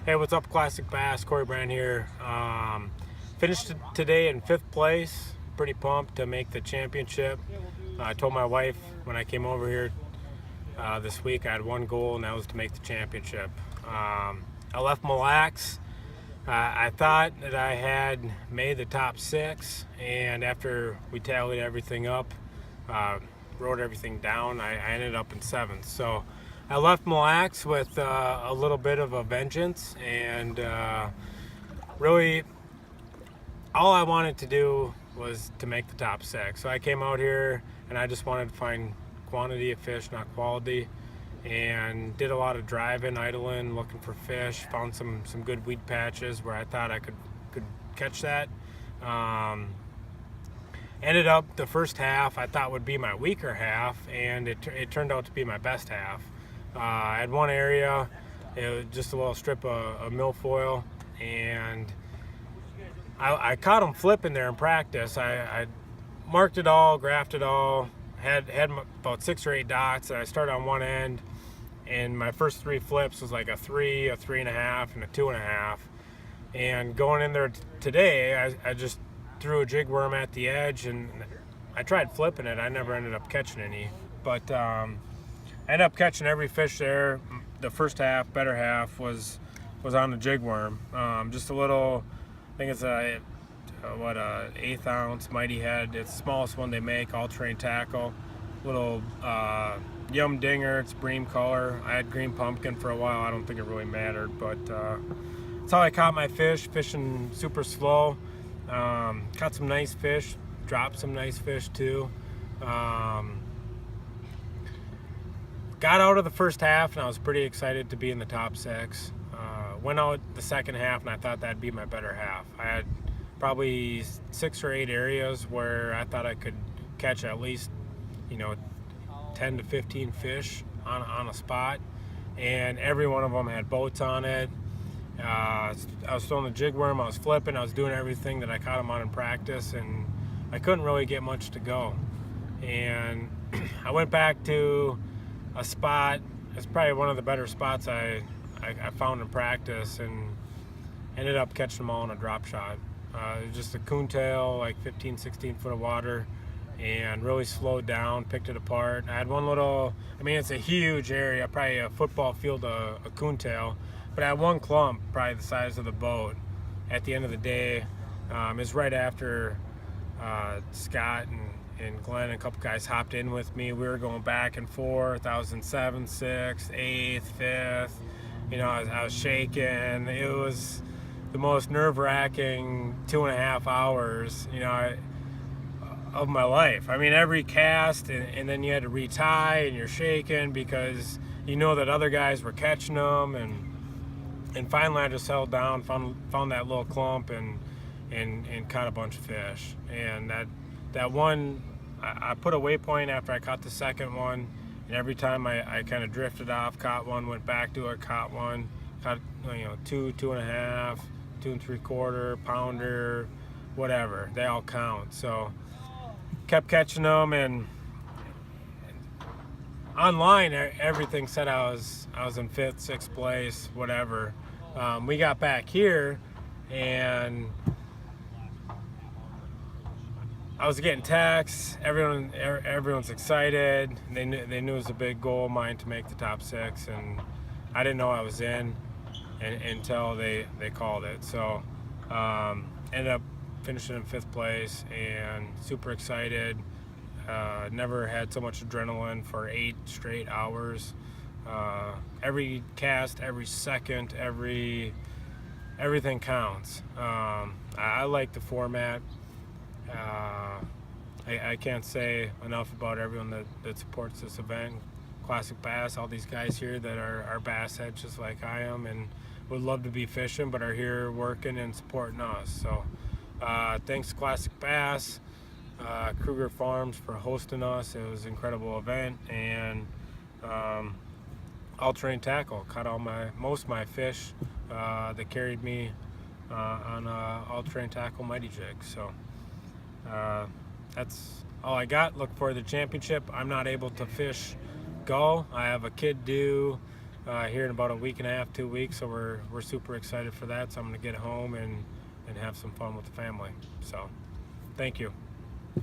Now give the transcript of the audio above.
Hey, what's up, Classic Bass? Corey Brant here. Finished today in 5th place. Pretty pumped to make the championship. I told my wife when I came over here this week I had one goal, and that was to make the championship. I left Mille Lacs. I thought that I had made the top 6, and after we tallied everything up, wrote everything down, I ended up in 7th. So I left Mille Lacs with a little bit of a vengeance, and really all I wanted to do was to make the top 6. So I came out here and I just wanted to find quantity of fish, not quality, and did a lot of driving, idling, looking for fish. Found some good weed patches where I thought I could catch that. Ended up the first half I thought would be my weaker half, and it turned out to be my best half. I had one area, it was just a little strip of milfoil, and I caught them flipping there in practice. I marked it all, graphed it all, had about 6 or 8 dots, and I started on one end, and my first 3 flips was like a 3, a 3.5, and a 2.5. And going in there today, I just threw a jig worm at the edge, and I tried flipping it. I never ended up catching any, but I ended up catching every fish there. The first half, better half, was on the jig worm. Just a little, I think it's a 1/8 ounce mighty head. It's the smallest one they make, all terrain tackle. Little yum dinger. It's bream color. I had green pumpkin for a while. I don't think it really mattered, but that's how I caught my fish. Fishing super slow. Caught some nice fish. Dropped some nice fish too. Got out of the first half, and I was pretty excited to be in the top 6. Went out the second half, and I thought that'd be my better half. I had probably 6 or 8 areas where I thought I could catch at least, 10 to 15 fish on a spot, and every one of them had boats on it. I was throwing the jig worm, I was flipping, I was doing everything that I caught them on in practice, and I couldn't really get much to go. And I went back to a spot. It's probably one of the better spots I found in practice, and ended up catching them all in a drop shot. It was just a coontail, like 15, 16 foot of water, and really slowed down, picked it apart. I had one little, it's a huge area, probably a football field of a coontail, but I had one clump, probably the size of the boat. At the end of the day, it's right after Scott and Glenn and a couple guys hopped in with me. We were going back and forth. I was in 7th, 6th, 8th, 5th. I was shaking. It was the most nerve-wracking 2.5 hours, of my life. Every cast, and then you had to retie, and you're shaking because you know that other guys were catching them, and finally I just held down, found that little clump, and caught a bunch of fish. And that one, I put a waypoint after I caught the second one, and every time I kind of drifted off, caught one, went back to it, caught one, caught 2, 2.5, 2 3/4 pounder, whatever. They all count. So kept catching them, and online everything said I was in 5th, 6th place, whatever. We got back here, and I was getting texts. Everyone's excited. They knew it was a big goal of mine to make the top 6, and I didn't know I was in until they called it. So ended up finishing in 5th place, and super excited. Never had so much adrenaline for 8 straight hours. Every cast, every second, everything counts. I like the format. I can't say enough about everyone that supports this event. Classic Bass, all these guys here that are bass heads just like I am, and would love to be fishing, but are here working and supporting us. So thanks Classic Bass, Kruger Farms for hosting us. It was an incredible event, and all terrain tackle caught most of my fish that carried me on all terrain tackle mighty jig. So that's all I got. Look for the championship. I'm not able to fish gull. I have a kid due here in about a week and a half, 2 weeks. So we're super excited for that. So I'm going to get home and have some fun with the family. So thank you.